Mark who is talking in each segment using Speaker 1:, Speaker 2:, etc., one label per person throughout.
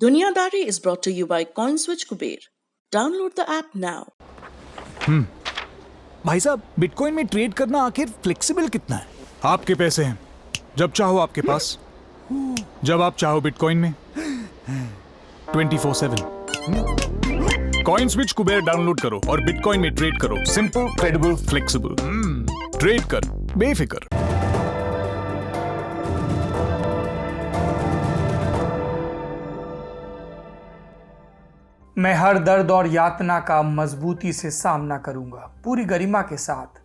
Speaker 1: Dunyadari is brought to you by CoinSwitch Kuber. Download the app now.
Speaker 2: भाई साहब, bitcoin में trade करना आखिर फ्लेक्सिबल कितना है? आपके पैसे हैं, जब चाहो आपके पास, जब आप चाहो बिटकॉइन में 24/7। कॉइनस्विच कुबेर डाउनलोड करो और बिटकॉइन में ट्रेड करो। Simple, credible, flexible. ट्रेड कर बेफिक्र।
Speaker 3: मैं हर दर्द और यातना का मजबूती से सामना करूंगा, पूरी गरिमा के साथ।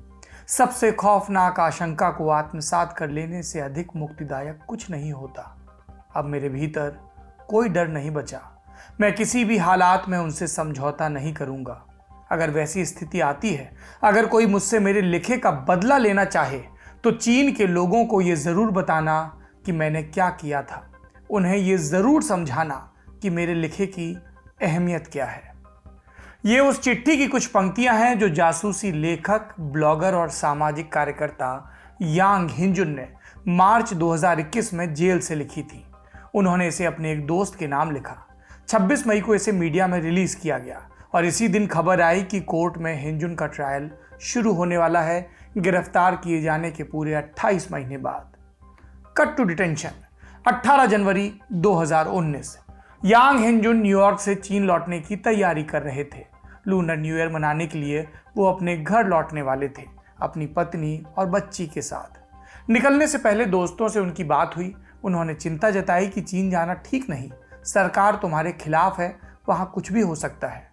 Speaker 3: सबसे खौफनाक आशंका को आत्मसात कर लेने से अधिक मुक्तिदायक कुछ नहीं होता। अब मेरे भीतर कोई डर नहीं बचा। मैं किसी भी हालात में उनसे समझौता नहीं करूंगा। अगर वैसी स्थिति आती है, अगर कोई मुझसे मेरे लिखे का बदला लेना चाहे, तो चीन के लोगों को ये ज़रूर बताना कि मैंने क्या किया था। उन्हें ये ज़रूर समझाना कि मेरे लिखे की अहमियत क्या है। ये उस चिट्ठी की कुछ पंक्तियां हैं जो जासूसी लेखक, ब्लॉगर और सामाजिक कार्यकर्ता यांग हिंजुन ने मार्च 2021 में जेल से लिखी थी। उन्होंने इसे अपने एक दोस्त के नाम लिखा। 26 मई को इसे मीडिया में रिलीज किया गया और इसी दिन खबर आई कि कोर्ट में हिंजुन का ट्रायल शुरू होने वाला है, गिरफ्तार किए जाने के पूरे 28 महीने बाद। Cut to detention. 18 जनवरी 2019 यांग हिंजुन न्यूयॉर्क से चीन लौटने की तैयारी कर रहे थे। लूनर न्यू ईयर मनाने के लिए वो अपने घर लौटने वाले थे, अपनी पत्नी और बच्ची के साथ। निकलने से पहले दोस्तों से उनकी बात हुई। उन्होंने चिंता जताई कि चीन जाना ठीक नहीं, सरकार तुम्हारे खिलाफ है, वहाँ कुछ भी हो सकता है।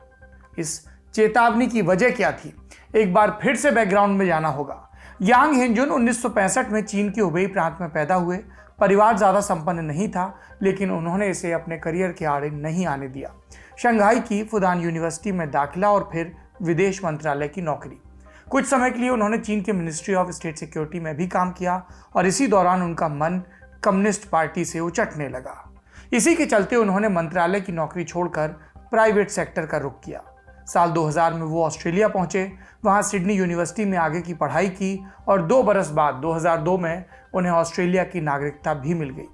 Speaker 3: इस चेतावनी की वजह क्या थी? एक बार फिर से बैकग्राउंड में जाना होगा। यांग हिंजुन 1965 में चीन के हुबेई प्रांत में पैदा हुए। परिवार ज़्यादा संपन्न नहीं था, लेकिन उन्होंने इसे अपने करियर के आड़े नहीं आने दिया। शंघाई की फुदान यूनिवर्सिटी में दाखिला और फिर विदेश मंत्रालय की नौकरी। कुछ समय के लिए उन्होंने चीन के मिनिस्ट्री ऑफ स्टेट सिक्योरिटी में भी काम किया और इसी दौरान उनका मन कम्युनिस्ट पार्टी से उचटने लगा। इसी के चलते उन्होंने मंत्रालय की नौकरी छोड़कर प्राइवेट सेक्टर का रुख किया। साल 2000 में वो ऑस्ट्रेलिया पहुंचे, वहां सिडनी यूनिवर्सिटी में आगे की पढ़ाई की और 2 बरस बाद 2002 में उन्हें ऑस्ट्रेलिया की नागरिकता भी मिल गई।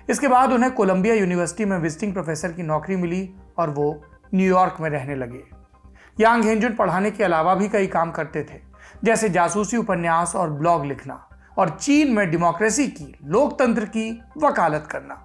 Speaker 3: इसके बाद उन्हें कोलंबिया यूनिवर्सिटी में विजिटिंग प्रोफेसर की नौकरी मिली और वो न्यूयॉर्क में रहने लगे। यांग हिंजुन पढ़ाने के अलावा भी कई काम करते थे, जैसे जासूसी उपन्यास और ब्लॉग लिखना और चीन में डेमोक्रेसी की, लोकतंत्र की वकालत करना।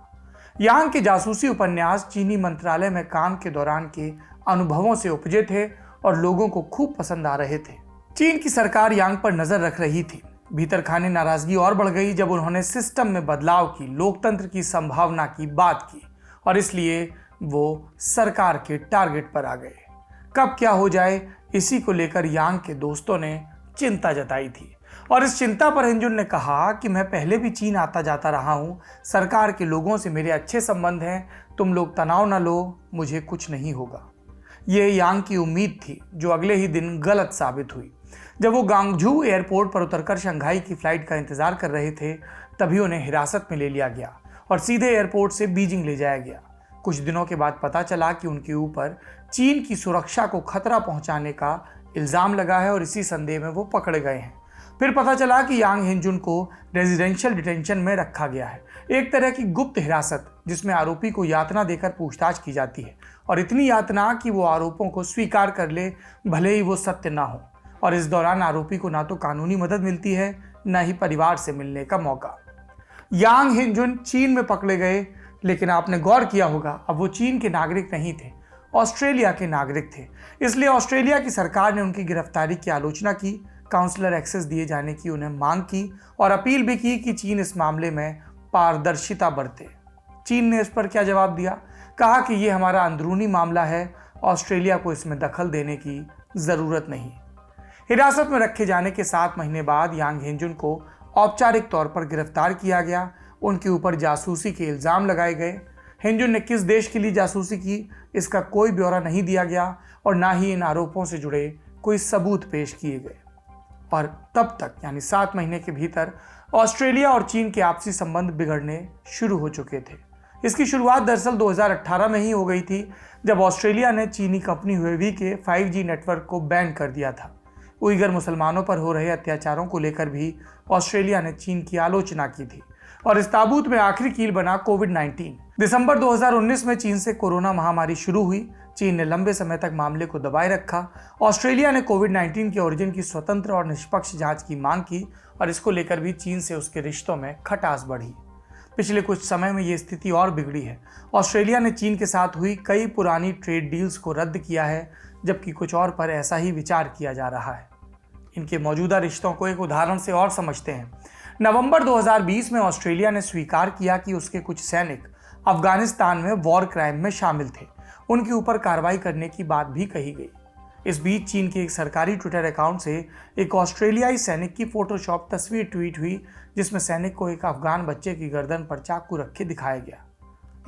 Speaker 3: यांग के जासूसी उपन्यास चीनी मंत्रालय में काम के दौरान के अनुभवों से उपजे थे और लोगों को खूब पसंद आ रहे थे। चीन की सरकार यांग पर नजर रख रही थी। भीतर खाने नाराजगी और बढ़ गई जब उन्होंने सिस्टम में बदलाव की, लोकतंत्र की संभावना की बात की और इसलिए वो सरकार के टारगेट पर आ गए। कब क्या हो जाए, इसी को लेकर यांग के दोस्तों ने चिंता जताई थी और इस चिंता पर हिंजुन ने कहा कि मैं पहले भी चीन आता जाता रहा हूं, सरकार के लोगों से मेरे अच्छे संबंध हैं, तुम लोग तनाव न लो, मुझे कुछ नहीं होगा। ये यांग की उम्मीद थी, जो अगले ही दिन गलत साबित हुई। जब वो गांगझू एयरपोर्ट पर उतरकर शंघाई की फ्लाइट का इंतजार कर रहे थे, तभी उन्हें हिरासत में ले लिया गया और सीधे एयरपोर्ट से बीजिंग ले जाया गया। कुछ दिनों के बाद पता चला कि उनके ऊपर चीन की सुरक्षा को खतरा पहुंचाने का इल्ज़ाम लगा है और इसी संदेह में वो पकड़े गए हैं। फिर पता चला कि यांग हिंजुन को रेजिडेंशियल डिटेंशन में रखा गया है, एक तरह की गुप्त हिरासत जिसमें आरोपी को यातना देकर पूछताछ की जाती है और इतनी यातना कि वो आरोपों को स्वीकार कर ले, भले ही वो सत्य ना हो। और इस दौरान आरोपी को ना तो कानूनी मदद मिलती है, ना ही परिवार से मिलने का मौका। यांग हिंजुन चीन में पकड़े गए, लेकिन आपने गौर किया होगा अब वो चीन के नागरिक नहीं थे, ऑस्ट्रेलिया के नागरिक थे। इसलिए ऑस्ट्रेलिया की सरकार ने उनकी गिरफ्तारी की आलोचना की, काउंसलर एक्सेस दिए जाने की उन्हें मांग की और अपील भी की कि चीन इस मामले में पारदर्शिता बरते। चीन ने इस पर क्या जवाब दिया? कहा कि ये हमारा अंदरूनी मामला है, ऑस्ट्रेलिया को इसमें दखल देने की ज़रूरत नहीं। हिरासत में रखे जाने के 7 महीने बाद यांग हिंजुन को औपचारिक तौर पर गिरफ्तार किया गया। उनके ऊपर जासूसी के इल्ज़ाम लगाए गए। हिंजुन ने किस देश के लिए जासूसी की, इसका कोई ब्यौरा नहीं दिया गया और ना ही इन आरोपों से जुड़े कोई सबूत पेश किए गए। और तब तक यानी 7 महीने के भीतर ऑस्ट्रेलिया और चीन के आपसी संबंध बिगड़ने शुरू हो चुके थे। इसकी शुरुआत दरअसल 2018 में ही हो गई थी, जब ऑस्ट्रेलिया ने चीनी कंपनी हुएवी के 5G नेटवर्क को बैन कर दिया था। उइगर मुसलमानों पर हो रहे अत्याचारों को लेकर भी ऑस्ट्रेलिया ने चीन की आलोचना की थी। और इस ताबूत में आखिरी कील बना कोविड-19। दिसंबर 2019 में चीन से कोरोना महामारी शुरू हुई। चीन ने लंबे समय तक मामले को दबाए रखा। ऑस्ट्रेलिया ने कोविड-19 के ओरिजिन की स्वतंत्र और निष्पक्ष जांच की मांग की और इसको लेकर भी चीन से उसके रिश्तों में खटास बढ़ी। पिछले कुछ समय में ये स्थिति और बिगड़ी है। ऑस्ट्रेलिया ने चीन के साथ हुई कई पुरानी ट्रेड डील्स को रद्द किया है, जबकि कुछ और पर ऐसा ही विचार किया जा रहा है। इनके मौजूदा रिश्तों को एक उदाहरण से और समझते हैं। नवंबर 2020 में ऑस्ट्रेलिया ने स्वीकार किया कि उसके कुछ सैनिक अफगानिस्तान में वॉर क्राइम में शामिल थे। उनके ऊपर कार्रवाई करने की बात भी कही गई। इस बीच चीन के एक सरकारी ट्विटर अकाउंट से एक ऑस्ट्रेलियाई सैनिक की फोटोशॉप तस्वीर ट्वीट हुई, जिसमें सैनिक को एक अफगान बच्चे की गर्दन पर चाकू रखे दिखाया गया।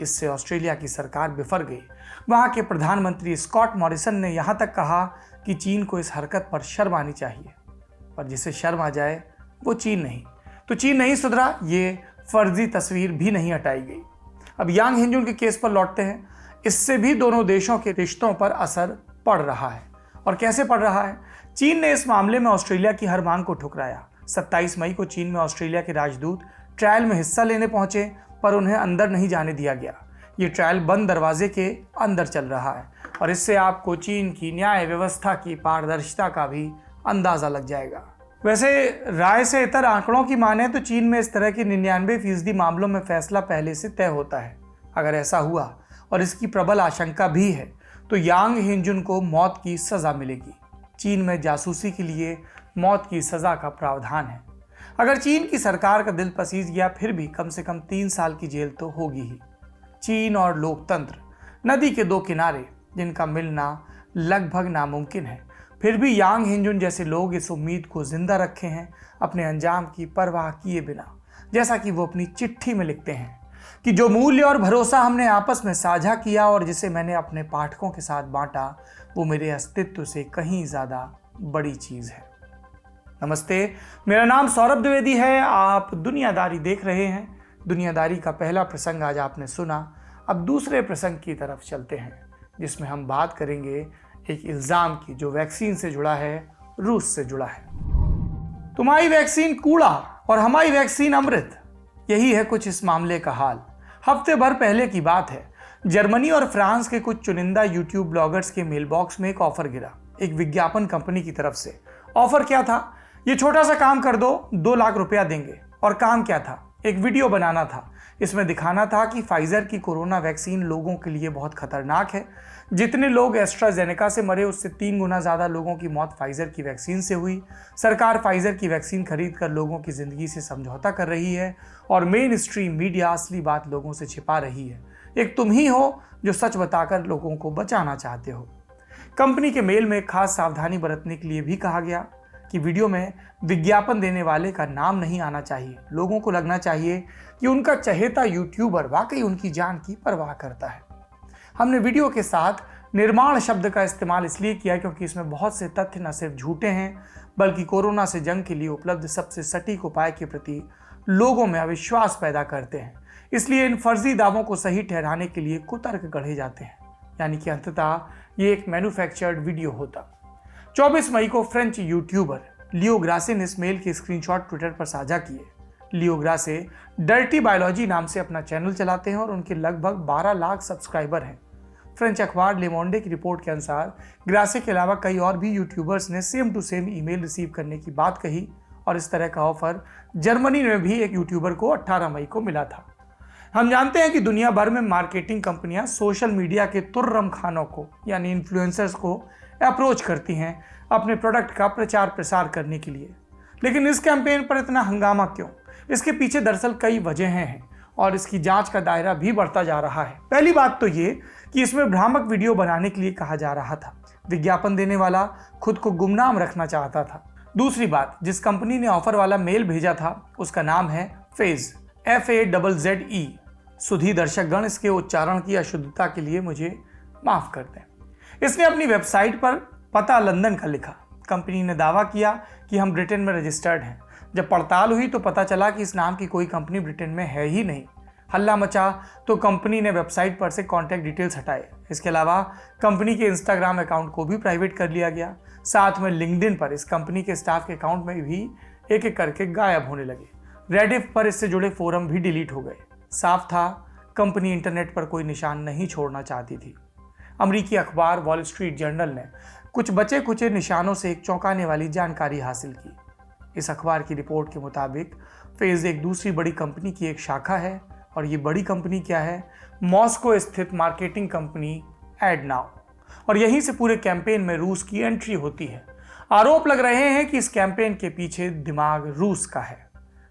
Speaker 3: इससे ऑस्ट्रेलिया की सरकार बिफर गई। वहां के प्रधानमंत्री स्कॉट मॉरिसन ने यहां तक कहा कि चीन को इस हरकत पर शर्म आनी चाहिए, पर जिसे शर्म आ जाए वो चीन नहीं। तो चीन नहीं सुधरा, ये फर्जी तस्वीर भी नहीं हटाई गई। अब यांग हिंजुन के केस पर लौटते हैं। इससे भी दोनों देशों के रिश्तों पर असर पड़ रहा है। और कैसे पड़ रहा है? चीन ने इस मामले में ऑस्ट्रेलिया की हर मांग को ठुकराया। 27 मई को चीन में ऑस्ट्रेलिया के राजदूत ट्रायल में हिस्सा लेने पहुंचे, पर उन्हें अंदर नहीं जाने दिया गया। ये ट्रायल बंद दरवाजे के अंदर चल रहा है और इससे आपको चीन की न्याय व्यवस्था की पारदर्शिता का भी अंदाजा लग जाएगा। वैसे राय से इतर आंकड़ों की माने तो चीन में इस तरह के 99% मामलों में फैसला पहले से तय होता है। अगर ऐसा हुआ, और इसकी प्रबल आशंका भी है, तो यांग हिंजुन को मौत की सजा मिलेगी। चीन में जासूसी के लिए मौत की सजा का प्रावधान है। अगर चीन की सरकार का दिल पसीज गया, फिर भी कम से कम 3 साल की जेल तो होगी ही। चीन और लोकतंत्र नदी के दो किनारे, जिनका मिलना लगभग नामुमकिन है, फिर भी यांग हिंजुन जैसे लोग इस उम्मीद को जिंदा रखे हैं, अपने अंजाम की परवाह किए बिना। जैसा कि वो अपनी चिट्ठी में लिखते हैं कि जो मूल्य और भरोसा हमने आपस में साझा किया और जिसे मैंने अपने पाठकों के साथ बांटा, वो मेरे अस्तित्व से कहीं ज़्यादा बड़ी चीज़ है। नमस्ते, मेरा नाम सौरभ द्विवेदी है। आप दुनियादारी देख रहे हैं। दुनियादारी का पहला प्रसंग आज आपने सुना। अब दूसरे प्रसंग की तरफ चलते हैं, जिसमें हम बात करेंगे एक इल्ज़ाम की, जो वैक्सीन से जुड़ा है, रूस से जुड़ा है। तुम्हारी वैक्सीन कूड़ा और हमारी वैक्सीन अमृत, यही है कुछ इस मामले का हाल। हफ्ते भर पहले की बात है। जर्मनी और फ्रांस के कुछ चुनिंदा यूट्यूब ब्लॉगर्स के मेल बॉक्स में एक ऑफर गिरा, एक विज्ञापन कंपनी की तरफ से। ऑफर क्या था? ये छोटा सा काम कर दो, 2 लाख रुपया देंगे। और काम क्या था? एक वीडियो बनाना था। इसमें दिखाना था कि फाइजर की कोरोना वैक्सीन लोगों के लिए बहुत खतरनाक है। जितने लोग एस्ट्राजेनेका से मरे, उससे 3 गुना ज़्यादा लोगों की मौत फाइजर की वैक्सीन से हुई। सरकार फाइजर की वैक्सीन खरीद कर लोगों की ज़िंदगी से समझौता कर रही है और मेन स्ट्रीम मीडिया असली बात लोगों से छिपा रही है। एक तुम ही हो जो सच बताकर लोगों को बचाना चाहते हो। कंपनी के मेल में खास सावधानी बरतने के लिए भी कहा गया कि वीडियो में विज्ञापन देने वाले का नाम नहीं आना चाहिए। लोगों को लगना चाहिए कि उनका चहेता यूट्यूबर वाकई उनकी जान की परवाह करता है। हमने वीडियो के साथ निर्माण शब्द का इस्तेमाल इसलिए किया क्योंकि इसमें बहुत से तथ्य न सिर्फ झूठे हैं, बल्कि कोरोना से जंग के लिए उपलब्ध सबसे सटीक उपाय के प्रति लोगों में अविश्वास पैदा करते हैं। इसलिए इन फर्जी दावों को सही ठहराने के लिए कुतर्क गढ़े जाते हैं, यानी कि अंततः ये एक मैन्युफैक्चर्ड वीडियो होता। 24 मई को फ्रेंच यूट्यूबर लियो ग्रासे ने इस मेल के स्क्रीनशॉट ट्विटर पर साझा किए। लियो ग्रासे डर्टी बायोलॉजी नाम से अपना चैनल चलाते हैं और उनके लगभग 12 लाख सब्सक्राइबर हैं। फ्रेंच अखबार ले मोंडे की रिपोर्ट के अनुसार ग्रासे के अलावा कई और भी यूट्यूबर्स ने same to same email receive करने की बात कही और इस तरह का ऑफर जर्मनी में भी एक यूट्यूबर को 18 मई को मिला था। हम जानते हैं कि दुनिया भर में मार्केटिंग कंपनियां सोशल मीडिया के तुर्रम खानों को, यानी इन्फ्लुएंसर्स को अप्रोच करती हैं अपने प्रोडक्ट का प्रचार प्रसार करने के लिए। लेकिन इस कैंपेन पर इतना हंगामा क्यों? इसके पीछे दरअसल कई वजहें हैं और इसकी जांच का दायरा भी बढ़ता जा रहा है। पहली बात तो ये कि इसमें भ्रामक वीडियो बनाने के लिए कहा जा रहा था। विज्ञापन देने वाला खुद को गुमनाम रखना चाहता था। दूसरी बात, जिस कंपनी ने ऑफर वाला मेल भेजा था उसका नाम है फेज, FAZZE। सुधी दर्शकगण, इसके उच्चारण की अशुद्धता के लिए मुझे माफ कर दें। इसने अपनी वेबसाइट पर पता लंदन का लिखा। कंपनी ने दावा किया कि हम ब्रिटेन में रजिस्टर्ड हैं। जब पड़ताल हुई तो पता चला कि इस नाम की कोई कंपनी ब्रिटेन में है ही नहीं। हल्ला मचा तो कंपनी ने वेबसाइट पर से कॉन्टैक्ट डिटेल्स हटाए। इसके अलावा कंपनी के इंस्टाग्राम अकाउंट को भी प्राइवेट कर लिया गया। साथ में लिंक्डइन पर इस कंपनी के स्टाफ के अकाउंट में भी एक एक करके गायब होने लगे। रेडिफ पर इससे जुड़े फोरम भी डिलीट हो गए। साफ था कंपनी इंटरनेट पर कोई निशान नहीं छोड़ना चाहती थी। अमेरिकी अखबार वॉल स्ट्रीट जर्नल ने कुछ बचे खुचे निशानों से एक चौंकाने वाली जानकारी हासिल की। इस अखबार की रिपोर्ट के मुताबिक फेज एक दूसरी बड़ी कंपनी की एक शाखा है, और ये बड़ी कंपनी क्या है? मॉस्को स्थित मार्केटिंग कंपनी एडनाउ, और यहीं से पूरे कैंपेन में रूस की एंट्री होती है। आरोप लग रहे हैं कि इस कैंपेन के पीछे दिमाग रूस का है।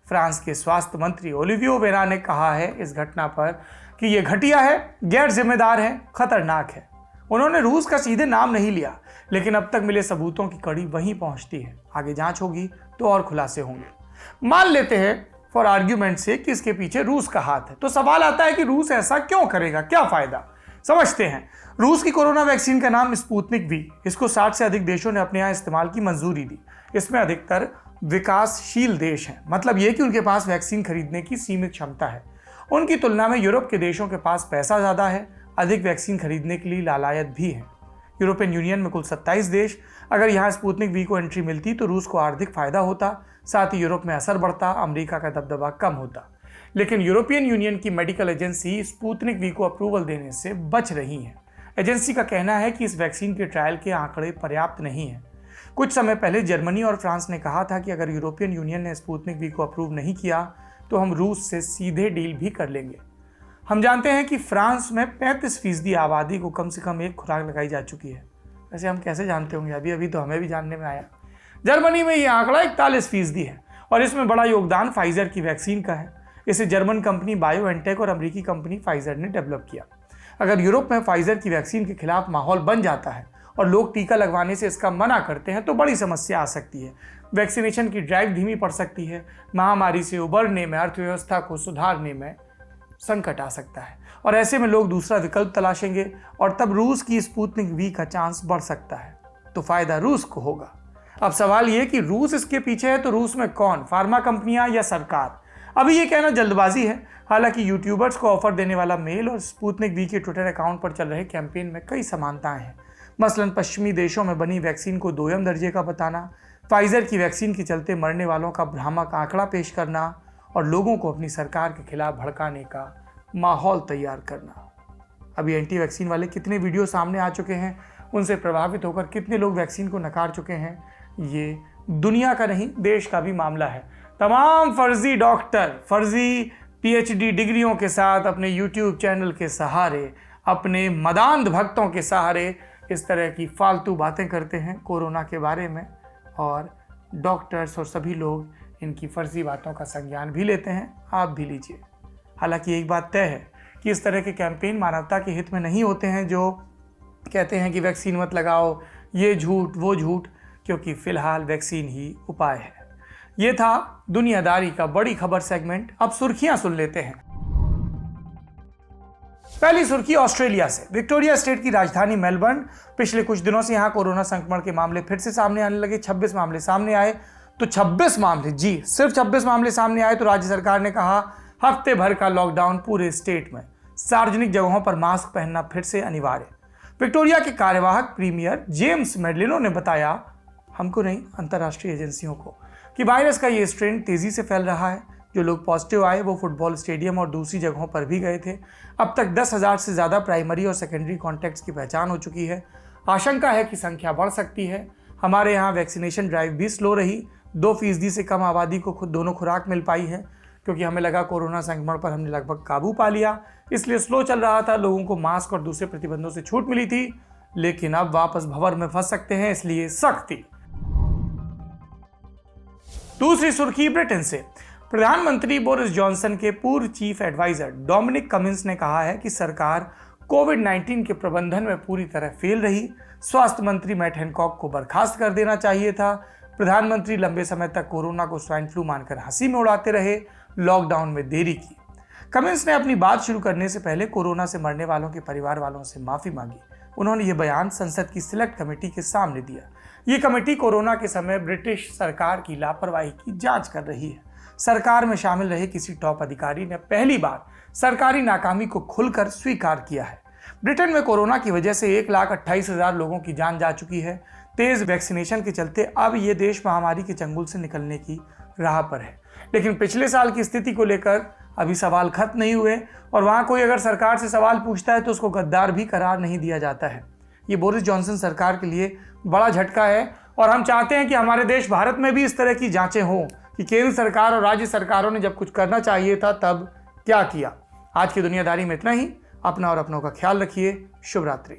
Speaker 3: फ्रांस के स्वास्थ्य मंत्री ओलिवियो वेरा ने कहा है इस घटना पर कि यह घटिया है, गैर जिम्मेदार है, खतरनाक है। उन्होंने रूस का सीधे नाम नहीं लिया, लेकिन अब तक मिले सबूतों की कड़ी वहीं पहुंचती है। आगे जांच होगी तो और खुलासे होंगे। मान लेते हैं फॉर आर्ग्यूमेंट से कि इसके पीछे रूस का हाथ है, तो सवाल आता है कि रूस ऐसा क्यों करेगा, क्या फायदा? समझते हैं। रूस की कोरोना वैक्सीन का नाम स्पुतनिक वी। इसको 60 से अधिक देशों ने अपने यहाँ इस्तेमाल की मंजूरी दी। इसमें अधिकतर विकासशील देश हैं, मतलब ये कि उनके पास वैक्सीन खरीदने की सीमित क्षमता है। उनकी तुलना में यूरोप के देशों के पास पैसा ज़्यादा है, अधिक वैक्सीन खरीदने के लिए लालायत भी है। यूरोपियन यूनियन में कुल 27 देश। अगर यहाँ स्पुतनिक वी को एंट्री मिलती तो रूस को आर्थिक फायदा होता, साथ ही यूरोप में असर बढ़ता, अमेरिका का दबदबा कम होता। लेकिन यूरोपियन यूनियन की मेडिकल एजेंसी स्पुतनिक वी को अप्रूवल देने से बच रही है। एजेंसी का कहना है कि इस वैक्सीन के ट्रायल के आंकड़े पर्याप्त नहीं हैं। कुछ समय पहले जर्मनी और फ्रांस ने कहा था कि अगर यूरोपियन यूनियन ने स्पुतनिक वी को अप्रूव नहीं किया तो हम रूस से सीधे डील भी कर लेंगे। हम जानते हैं कि फ्रांस में 35% आबादी को कम से कम एक खुराक लगाई जा चुकी है। वैसे हम कैसे जानते होंगे, अभी अभी तो हमें भी जानने में आया। जर्मनी में यह आंकड़ा 41% है, और इसमें बड़ा योगदान फाइजर की वैक्सीन का है। इसे जर्मन कंपनी बायोएनटेक और अमेरिकी कंपनी फाइजर ने डेवलप किया। अगर यूरोप में फाइजर की वैक्सीन के खिलाफ माहौल बन जाता है और लोग टीका लगवाने से इसका मना करते हैं तो बड़ी समस्या आ सकती है। वैक्सीनेशन की ड्राइव धीमी पड़ सकती है। महामारी से उबरने में, अर्थव्यवस्था को सुधारने में संकट आ सकता है, और ऐसे में लोग दूसरा विकल्प तलाशेंगे, और तब रूस की स्पुतनिक वी का चांस बढ़ सकता है। तो फायदा रूस को होगा। अब सवाल यह कि रूस इसके पीछे है तो रूस में कौन, फार्मा कंपनियां या सरकार? अभी ये कहना जल्दबाजी है। हालांकि यूट्यूबर्स को ऑफर देने वाला मेल और स्पुतनिक वी के ट्विटर अकाउंट पर चल रहे कैंपेन में कई समानताएं हैं। मसलन पश्चिमी देशों में बनी वैक्सीन को 2ym दर्जे का बताना, फाइजर की वैक्सीन के चलते मरने वालों का भ्रामक आंकड़ा पेश करना, और लोगों को अपनी सरकार के खिलाफ भड़काने का माहौल तैयार करना। अभी एंटी वैक्सीन वाले कितने वीडियो सामने आ चुके हैं, उनसे प्रभावित होकर कितने लोग वैक्सीन को नकार चुके हैं, ये दुनिया का नहीं देश का भी मामला है। तमाम फर्जी डॉक्टर फर्जी PhD डिग्रियों के साथ अपने YouTube चैनल के सहारे, अपने मदांध भक्तों के सहारे इस तरह की फालतू बातें करते हैं कोरोना के बारे में, और डॉक्टर्स और सभी लोग इनकी फर्जी बातों का संज्ञान भी लेते हैं। आप भी लीजिए। हालांकि एक बात तय है कि इस तरह के कैंपेन मानवता के हित में नहीं होते हैं, जो कहते हैं कि वैक्सीन मत लगाओ, ये झूठ वो झूठ, क्योंकि फिलहाल वैक्सीन ही उपाय है। ये था दुनियादारी का बड़ी खबर सेगमेंट। अब सुर्खियां सुन लेते हैं। पहली सुर्खी ऑस्ट्रेलिया से। विक्टोरिया स्टेट की राजधानी मेलबर्न, पिछले कुछ दिनों से यहां कोरोना संक्रमण के मामले फिर से सामने आने लगे। 26 मामले सामने आए तो 26 मामले, जी सिर्फ 26 मामले सामने आए तो राज्य सरकार ने कहा हफ्ते भर का लॉकडाउन पूरे स्टेट में। सार्वजनिक जगहों पर मास्क पहनना फिर से अनिवार्य। विक्टोरिया के कार्यवाहक प्रीमियर जेम्स मेडलिनो ने बताया, हमको नहीं अंतर्राष्ट्रीय एजेंसियों को, कि वायरस का ये स्ट्रेन तेजी से फैल रहा है। जो लोग पॉजिटिव आए वो फुटबॉल स्टेडियम और दूसरी जगहों पर भी गए थे। अब तक 10,000 से ज़्यादा प्राइमरी और सेकेंडरी कॉन्टैक्ट्स की पहचान हो चुकी है। आशंका है कि संख्या बढ़ सकती है। हमारे यहाँ वैक्सीनेशन ड्राइव भी स्लो रही। 2% से कम आबादी को खुद दोनों खुराक मिल पाई है, क्योंकि हमें लगा कोरोना संक्रमण पर हमने लगभग काबू पा लिया, इसलिए स्लो चल रहा था। लोगों को मास्क और दूसरे प्रतिबंधों से छूट मिली थी, लेकिन अब वापस भंवर में फंस सकते हैं, इसलिए सख्ती। दूसरी सुर्खी ब्रिटेन से। प्रधानमंत्री बोरिस जॉनसन के पूर्व चीफ एडवाइजर डोमिनिक कमिंस ने कहा है कि सरकार कोविड-19 के प्रबंधन में पूरी तरह फेल रही। स्वास्थ्य मंत्री मैट हैनकॉक को बर्खास्त कर देना चाहिए था। प्रधानमंत्री लंबे समय तक कोरोना को स्वाइन फ्लू मानकर हंसी में उड़ाते रहे, लॉकडाउन में देरी की। कमिंस ने अपनी बात शुरू करने से पहले कोरोना से मरने वालों के परिवार वालों से माफी मांगी। उन्होंने ये बयान संसद की सिलेक्ट कमेटी के सामने दिया। ये कमेटी कोरोना के समय ब्रिटिश सरकार की लापरवाही की जांच कर रही है। सरकार में शामिल रहे किसी टॉप अधिकारी ने पहली बार सरकारी नाकामी को खुलकर स्वीकार किया है। ब्रिटेन में कोरोना की वजह से 1,28,000 लोगों की जान जा चुकी है। तेज वैक्सीनेशन के चलते अब ये देश महामारी के चंगुल से निकलने की राह पर है। लेकिन पिछले साल की स्थिति को लेकर अभी सवाल खत्म नहीं हुए और वहाँ कोई अगर सरकार से सवाल पूछता है तो उसको गद्दार भी करार नहीं दिया जाता है। ये बोरिस जॉनसन सरकार के लिए बड़ा झटका है और हम चाहते हैं कि हमारे देश भारत में भी इस तरह की जांचें हों कि केंद्र सरकार और राज्य सरकारों ने जब कुछ करना चाहिए था तब क्या किया। आज की दुनियादारी में इतना ही। अपना और अपनों का ख्याल रखिए। शुभ रात्रि।